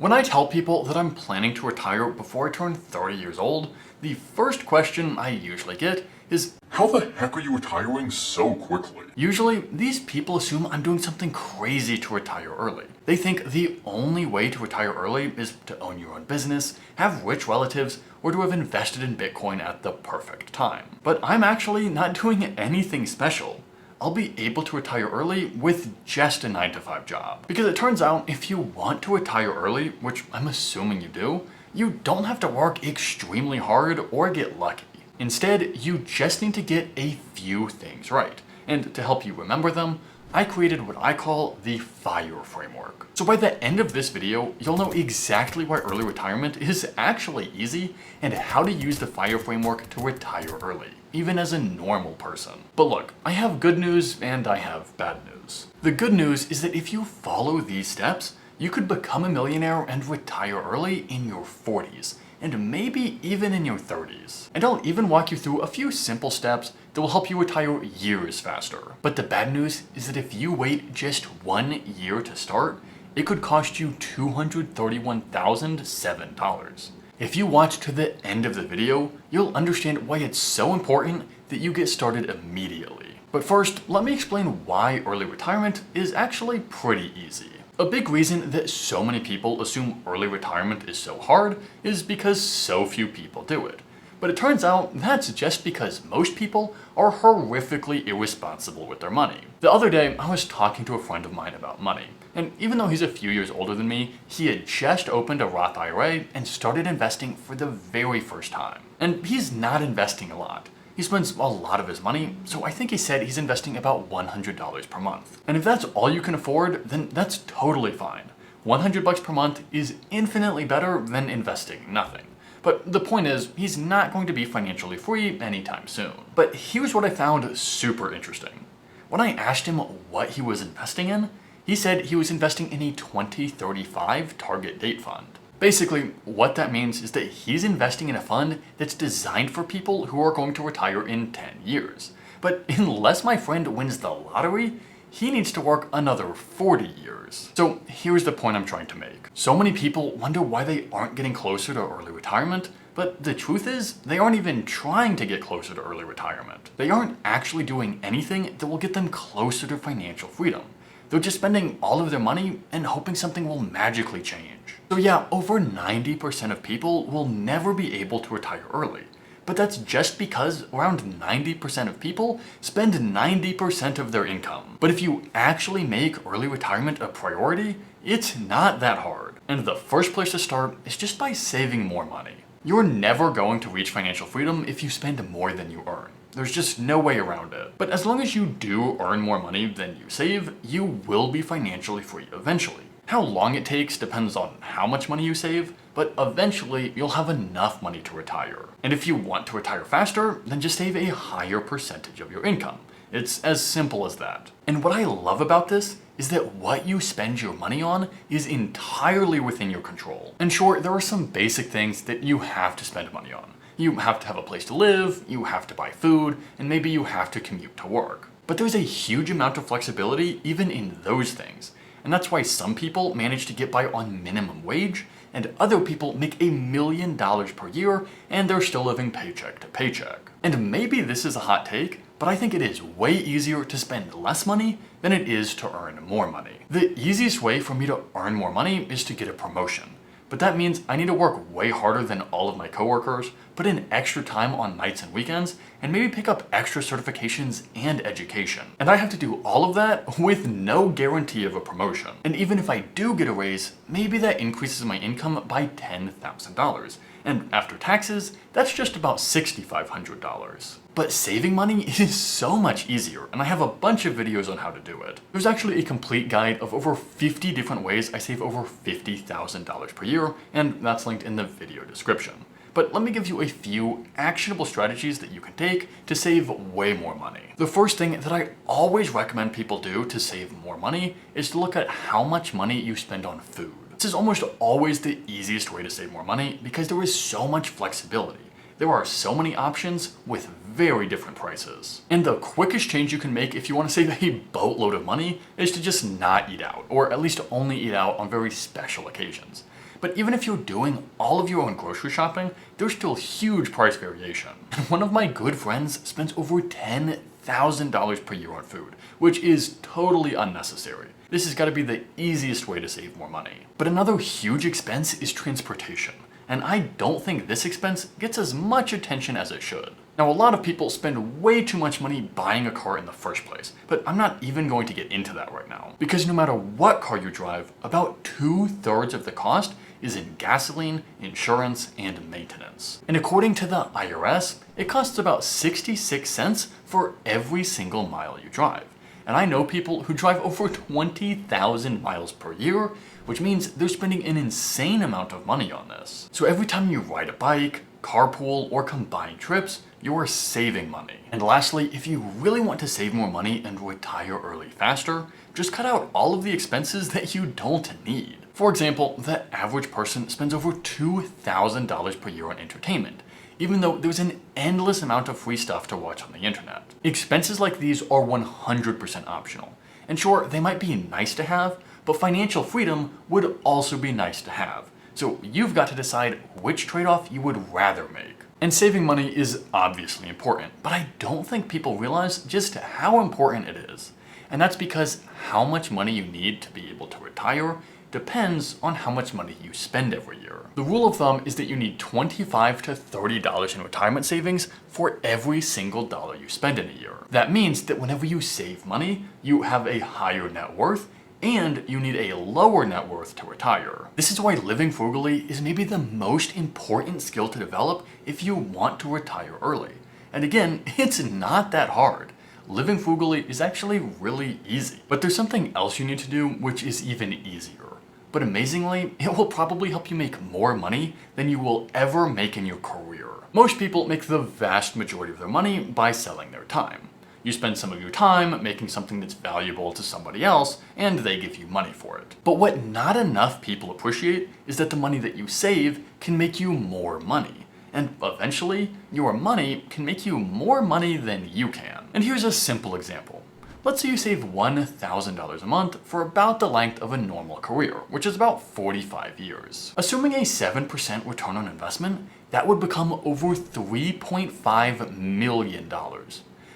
When I tell people that I'm planning to retire before I turn 30 years old, the first question I usually get is, how the heck are you retiring so quickly? Usually, these people assume I'm doing something crazy to retire early. They think the only way to retire early is to own your own business, have rich relatives, or to have invested in Bitcoin at the perfect time. But I'm actually not doing anything special. I'll be able to retire early with just a 9-to-5 job. Because it turns out if you want to retire early, which I'm assuming you do, you don't have to work extremely hard or get lucky. Instead, you just need to get a few things right. And to help you remember them, I created what I call the FIRE framework. So by the end of this video, you'll know exactly why early retirement is actually easy and how to use the FIRE framework to retire early, even as a normal person. But look, I have good news and I have bad news. The good news is that if you follow these steps, you could become a millionaire and retire early in your 40s, and maybe even in your 30s. And I'll even walk you through a few simple steps that will help you retire years faster. But the bad news is that if you wait just 1 year to start, it could cost you $231,007. If you watch to the end of the video, you'll understand why it's so important that you get started immediately. But first, let me explain why early retirement is actually pretty easy. A big reason that so many people assume early retirement is so hard is because so few people do it. But it turns out that's just because most people are horrifically irresponsible with their money. The other day, I was talking to a friend of mine about money, and even though he's a few years older than me, he had just opened a Roth IRA and started investing for the very first time. And he's not investing a lot. He spends a lot of his money, so I think he said he's investing about $100 per month. And if that's all you can afford, then that's totally fine. $100 per month is infinitely better than investing nothing. But the point is, he's not going to be financially free anytime soon. But here's what I found super interesting. When I asked him what he was investing in, he said he was investing in a 2035 target date fund. Basically, what that means is that he's investing in a fund that's designed for people who are going to retire in 10 years. But unless my friend wins the lottery, he needs to work another 40 years. So here's the point I'm trying to make. So many people wonder why they aren't getting closer to early retirement, but the truth is, they aren't even trying to get closer to early retirement. They aren't actually doing anything that will get them closer to financial freedom. They're just spending all of their money and hoping something will magically change. So yeah, over 90% of people will never be able to retire early. But that's just because around 90% of people spend 90% of their income. But if you actually make early retirement a priority, it's not that hard. And the first place to start is just by saving more money. You're never going to reach financial freedom if you spend more than you earn. There's just no way around it. But as long as you do earn more money than you save, you will be financially free eventually. How long it takes depends on how much money you save, but eventually you'll have enough money to retire. And if you want to retire faster, then just save a higher percentage of your income. It's as simple as that. And what I love about this is that what you spend your money on is entirely within your control. And sure, there are some basic things that you have to spend money on. You have to have a place to live, you have to buy food, and maybe you have to commute to work. But there's a huge amount of flexibility even in those things. And that's why some people manage to get by on minimum wage, and other people make $1 million per year, and they're still living paycheck to paycheck. And maybe this is a hot take, but I think it is way easier to spend less money than it is to earn more money. The easiest way for me to earn more money is to get a promotion. But that means I need to work way harder than all of my coworkers, put in extra time on nights and weekends, and maybe pick up extra certifications and education. And I have to do all of that with no guarantee of a promotion. And even if I do get a raise, maybe that increases my income by $10,000. And after taxes, that's just about $6,500. But saving money is so much easier, and I have a bunch of videos on how to do it. There's actually a complete guide of over 50 different ways I save over $50,000 per year, and that's linked in the video description. But let me give you a few actionable strategies that you can take to save way more money. The first thing that I always recommend people do to save more money is to look at how much money you spend on food. This is almost always the easiest way to save more money because there is so much flexibility. There are so many options with very different prices. And the quickest change you can make if you want to save a boatload of money is to just not eat out, or at least only eat out on very special occasions. But even if you're doing all of your own grocery shopping, there's still huge price variation. And one of my good friends spends over $10,000 per year on food, which is totally unnecessary. This has got to be the easiest way to save more money. But another huge expense is transportation. And I don't think this expense gets as much attention as it should. Now, a lot of people spend way too much money buying a car in the first place, but I'm not even going to get into that right now. Because no matter what car you drive, about 2/3 of the cost is in gasoline, insurance, and maintenance. And according to the IRS, it costs about 66 cents for every single mile you drive. And I know people who drive over 20,000 miles per year, which means they're spending an insane amount of money on this. So every time you ride a bike, carpool, or combine trips, you are saving money. And lastly, if you really want to save more money and retire early faster, just cut out all of the expenses that you don't need. For example, the average person spends over $2,000 per year on entertainment, even though there's an endless amount of free stuff to watch on the internet. Expenses like these are 100% optional. And sure, they might be nice to have, but financial freedom would also be nice to have. So you've got to decide which trade-off you would rather make. And saving money is obviously important, but I don't think people realize just how important it is. And that's because how much money you need to be able to retire depends on how much money you spend every year. The rule of thumb is that you need $25 to $30 in retirement savings for every single dollar you spend in a year. That means that whenever you save money, you have a higher net worth, and you need a lower net worth to retire. This is why living frugally is maybe the most important skill to develop if you want to retire early. And again, it's not that hard. Living frugally is actually really easy. But there's something else you need to do which is even easier. But amazingly, it will probably help you make more money than you will ever make in your career. Most people make the vast majority of their money by selling their time. You spend some of your time making something that's valuable to somebody else, and they give you money for it. But what not enough people appreciate is that the money that you save can make you more money. And eventually, your money can make you more money than you can. And here's a simple example. Let's say you save $1,000 a month for about the length of a normal career, which is about 45 years. Assuming a 7% return on investment, that would become over $3.5 million.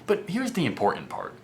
But here's the important part.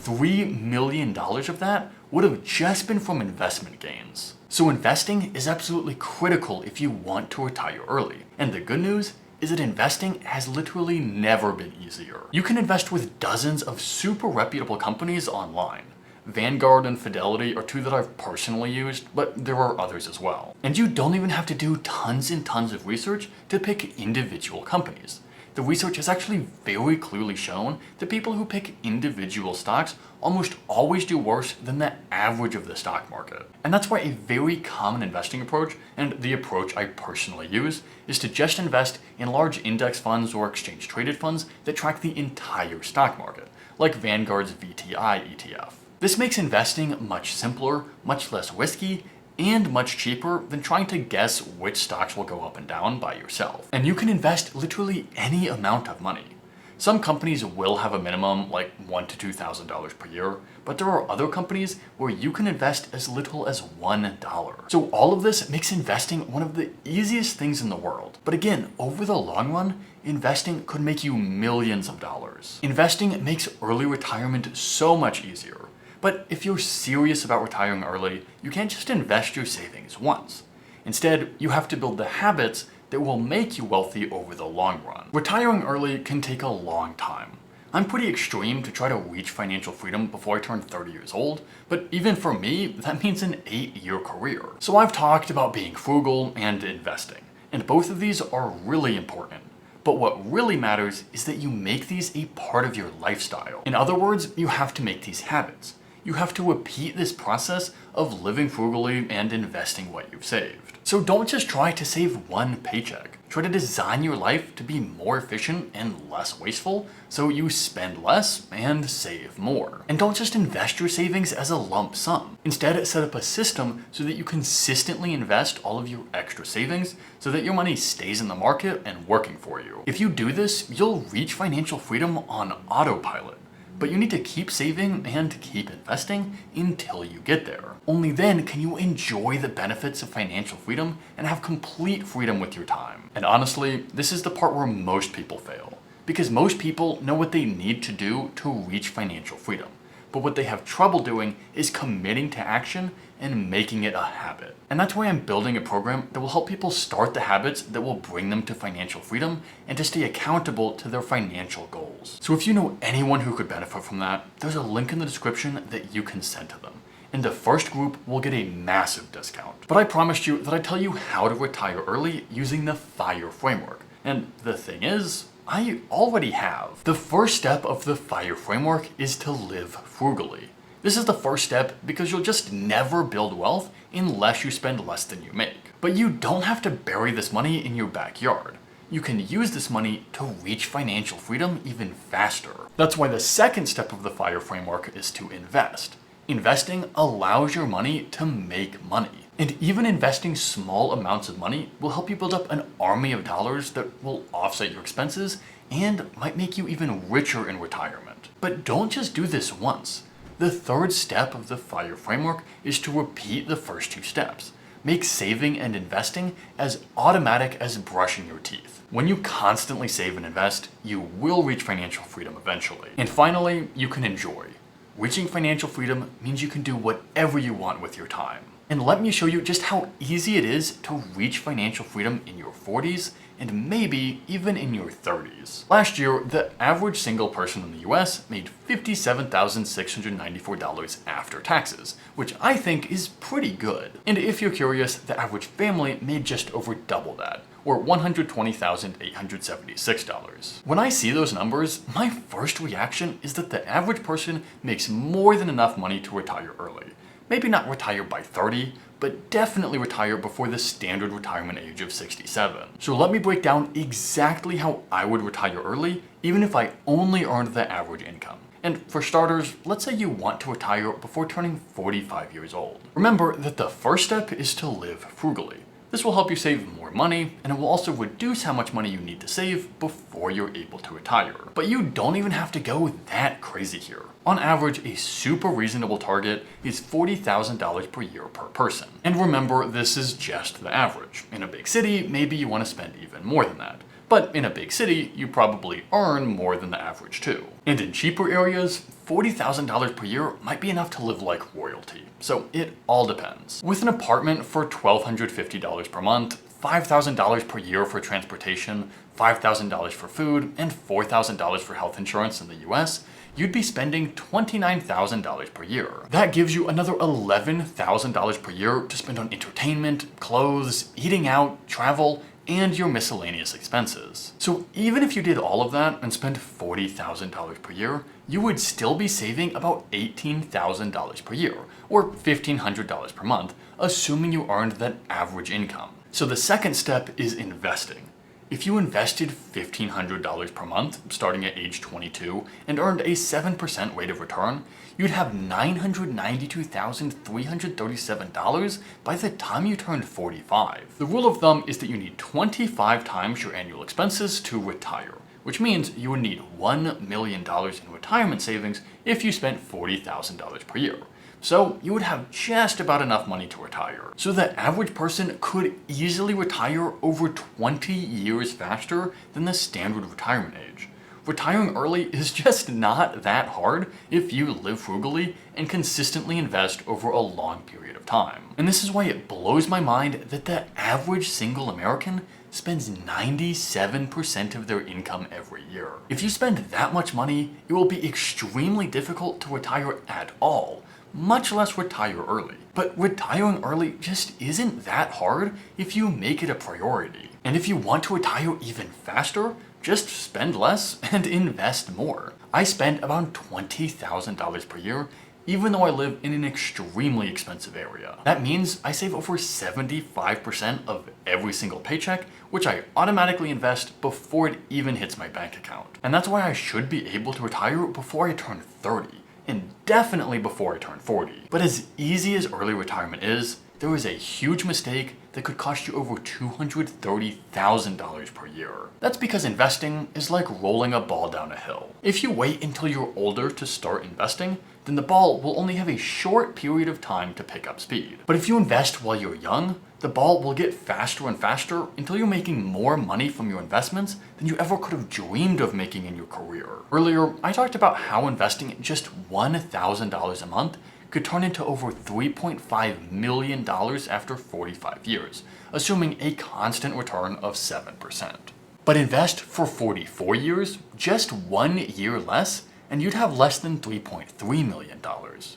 $3 million of that would have just been from investment gains. So investing is absolutely critical if you want to retire early. And the good news is that investing has literally never been easier. You can invest with dozens of super reputable companies online. Vanguard and Fidelity are two that I've personally used, but there are others as well. And you don't even have to do tons and tons of research to pick individual companies. The research has actually very clearly shown that people who pick individual stocks almost always do worse than the average of the stock market. And that's why a very common investing approach, and the approach I personally use, is to just invest in large index funds or exchange traded funds that track the entire stock market, like Vanguard's VTI ETF. This makes investing much simpler, much less risky, and much cheaper than trying to guess which stocks will go up and down by yourself. And you can invest literally any amount of money. Some companies will have a minimum like $1,000 to $2,000 per year, but there are other companies where you can invest as little as $1. So all of this makes investing one of the easiest things in the world. But again, over the long run, investing could make you millions of dollars. Investing makes early retirement so much easier. But if you're serious about retiring early, you can't just invest your savings once. Instead, you have to build the habits that will make you wealthy over the long run. Retiring early can take a long time. I'm pretty extreme to try to reach financial freedom before I turn 30 years old, but even for me, that means an 8-year career. So I've talked about being frugal and investing, and both of these are really important. But what really matters is that you make these a part of your lifestyle. In other words, you have to make these habits. You have to repeat this process of living frugally and investing what you've saved. So don't just try to save one paycheck. Try to design your life to be more efficient and less wasteful so you spend less and save more. And don't just invest your savings as a lump sum. Instead, set up a system so that you consistently invest all of your extra savings so that your money stays in the market and working for you. If you do this, you'll reach financial freedom on autopilot. but you need to keep saving and keep investing until you get there. Only then can you enjoy the benefits of financial freedom and have complete freedom with your time. And honestly, this is the part where most people fail, because most people know what they need to do to reach financial freedom. But what they have trouble doing is committing to action and making it a habit. And that's why I'm building a program that will help people start the habits that will bring them to financial freedom and to stay accountable to their financial goals. So if you know anyone who could benefit from that, there's a link in the description that you can send to them. And the first group will get a massive discount. But I promised you that I'd tell you how to retire early using the FIRE framework. And the thing is, I already have. The first step of the FIRE framework is to live frugally. This is the first step because you'll just never build wealth unless you spend less than you make. But you don't have to bury this money in your backyard. You can use this money to reach financial freedom even faster. That's why the second step of the FIRE framework is to invest. Investing allows your money to make money. And even investing small amounts of money will help you build up an army of dollars that will offset your expenses and might make you even richer in retirement. But don't just do this once. The third step of the FIRE framework is to repeat the first two steps. Make saving and investing as automatic as brushing your teeth. When you constantly save and invest, you will reach financial freedom eventually. And finally, you can enjoy. Reaching financial freedom means you can do whatever you want with your time. And let me show you just how easy it is to reach financial freedom in your 40s and maybe even in your 30s. Last year, the average single person in the US made $57,694 after taxes, which I think is pretty good. And if you're curious, the average family made just over double that, or $120,876. When I see those numbers, my first reaction is that the average person makes more than enough money to retire early. Maybe not retire by 30, but definitely retire before the standard retirement age of 67. So let me break down exactly how I would retire early, even if I only earned the average income. And for starters, let's say you want to retire before turning 45 years old. Remember that the first step is to live frugally. This will help you save more money, and it will also reduce how much money you need to save before you're able to retire. But you don't even have to go that crazy here. On average, a super reasonable target is $40,000 per year per person. And remember, this is just the average. In a big city, maybe you want to spend even more than that. But in a big city, you probably earn more than the average too. And in cheaper areas, $40,000 per year might be enough to live like royalty. So it all depends. With an apartment for $1,250 per month, $5,000 per year for transportation, $5,000 for food, and $4,000 for health insurance in the US, you'd be spending $29,000 per year. That gives you another $11,000 per year to spend on entertainment, clothes, eating out, travel, and your miscellaneous expenses. So even if you did all of that and spent $40,000 per year, you would still be saving about $18,000 per year, or $1,500 per month, assuming you earned that average income. So the second step is investing. If you invested $1,500 per month starting at age 22 and earned a 7% rate of return, you'd have $992,337 by the time you turned 45. The rule of thumb is that you need 25 times your annual expenses to retire, which means you would need $1 million in retirement savings if you spent $40,000 per year. So you would have just about enough money to retire. So the average person could easily retire over 20 years faster than the standard retirement age. Retiring early is just not that hard if you live frugally and consistently invest over a long period of time. And this is why it blows my mind that the average single American spends 97% of their income every year. If you spend that much money, it will be extremely difficult to retire at all, much less retire early. But retiring early just isn't that hard if you make it a priority. And if you want to retire even faster, just spend less and invest more. I spend about $20,000 per year, even though I live in an extremely expensive area. That means I save over 75% of every single paycheck, which I automatically invest before it even hits my bank account. And that's why I should be able to retire before I turn 30. And definitely before I turn 40. But as easy as early retirement is, there is a huge mistake that could cost you over $230,000 per year. That's because investing is like rolling a ball down a hill. If you wait until you're older to start investing, then the ball will only have a short period of time to pick up speed. But if you invest while you're young, the ball will get faster and faster until you're making more money from your investments than you ever could have dreamed of making in your career. Earlier, I talked about how investing just $1,000 a month could turn into over $3.5 million after 45 years, assuming a constant return of 7%. But invest for 44 years, just 1 year less, and you'd have less than $3.3 million.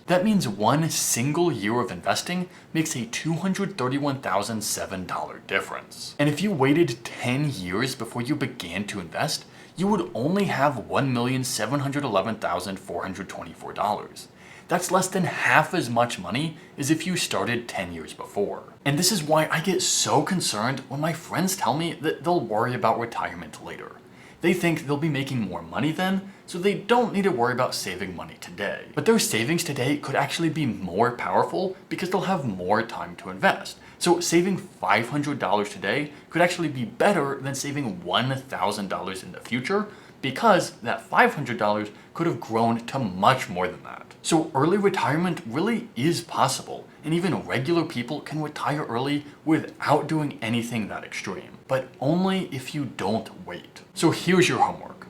That means one single year of investing makes a $231,007 difference. And if you waited 10 years before you began to invest, you would only have $1,711,424. That's less than half as much money as if you started 10 years before. And this is why I get so concerned when my friends tell me that they'll worry about retirement later. They think they'll be making more money then, so they don't need to worry about saving money today. But their savings today could actually be more powerful because they'll have more time to invest. So saving $500 today could actually be better than saving $1,000 in the future, because that $500 could have grown to much more than that. So early retirement really is possible, and even regular people can retire early without doing anything that extreme, but only if you don't wait. So here's your homework.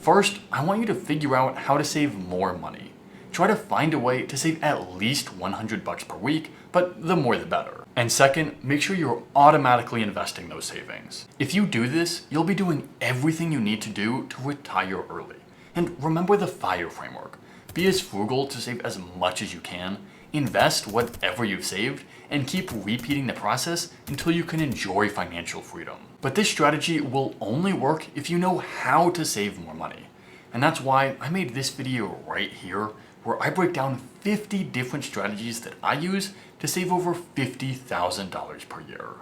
First, I want you to figure out how to save more money. Try to find a way to save at least $100 per week, but the more the better. And second, make sure you're automatically investing those savings. If you do this, you'll be doing everything you need to do to retire early. And remember the FIRE framework. Be as frugal to save as much as you can, invest whatever you've saved, and keep repeating the process until you can enjoy financial freedom. But this strategy will only work if you know how to save more money. And that's why I made this video right here, where I break down 50 different strategies that I use to save over $50,000 per year.